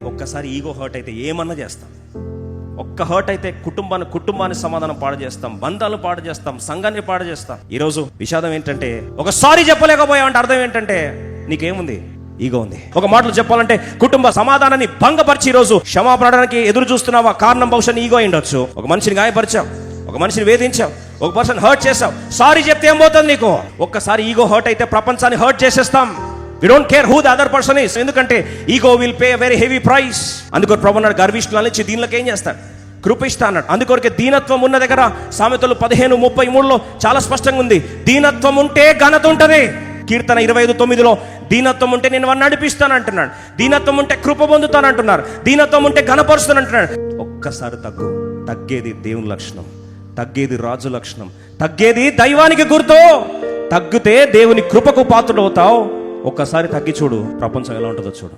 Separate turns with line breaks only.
ఒక్కసారి ego hurt అయితే ఏమన్నా చేస్తాం. ఒక్క హర్ట్ అయితే కుటుంబాన్ని సమాధానం పాడు చేస్తాం, బంధాలు పాడు చేస్తాం, సంఘాన్ని పాడు చేస్తాం. ఈరోజు విషాదం ఏంటంటే ఒక సారీ చెప్పలేకపోయావంటే అర్థం ఏంటంటే నీకేముంది? ఈగో ఉంది. ఒక మాటలు చెప్పాలంటే కుటుంబ సమాధానాన్ని భంగపరిచి ఈరోజు క్షమాపణడానికి ఎదురు చూస్తున్నావా? కారణం బహుశా ఈగో ఉండొచ్చు. ఒక మనిషిని గాయపరిచావు, ఒక మనిషిని వేధించావు, ఒక పర్సన్ హర్ట్ చేసావు. సారీ చెప్తే ఏం పోతుంది నీకు? ఒక్కసారి ఈగో హర్ట్ అయితే ప్రపంచాన్ని హర్ట్ చేసేస్తాం. We don't care who the other person is. ఎందుకంటే ego will pay very heavy price. అందుకొరకు ప్రభువు అన్నాడు, గర్విష్ఠులను ఇచ్చి దీనిలోకి ఏం చేస్తాడు? కృపిస్తా అన్నాడు. అందుకొరకే దీనత్వం ఉన్న దగ్గర సామెతలు 15:33 చాలా స్పష్టంగా ఉంది, దీనత్వం ఉంటే ఘనత ఉంటుంది. కీర్తన 25:9 దీనత్వం ఉంటే నేను వాడిని నడిపిస్తాను అంటున్నాడు. దీనత్వం ఉంటే కృప పొందుతాను అంటున్నారు. దీనత్వం ఉంటే ఘనపరుస్తాను అంటున్నాడు. ఒక్కసారి తగ్గేది దేవుని లక్షణం, తగ్గేది రాజు లక్షణం, తగ్గేది దైవానికి గుర్తు. తగ్గితే దేవుని కృపకు పాత్రుడు అవుతావు. ఒక్కసారి తగ్గి చూడు, ప్రపంచం ఎలా ఉంటుందో చూడు.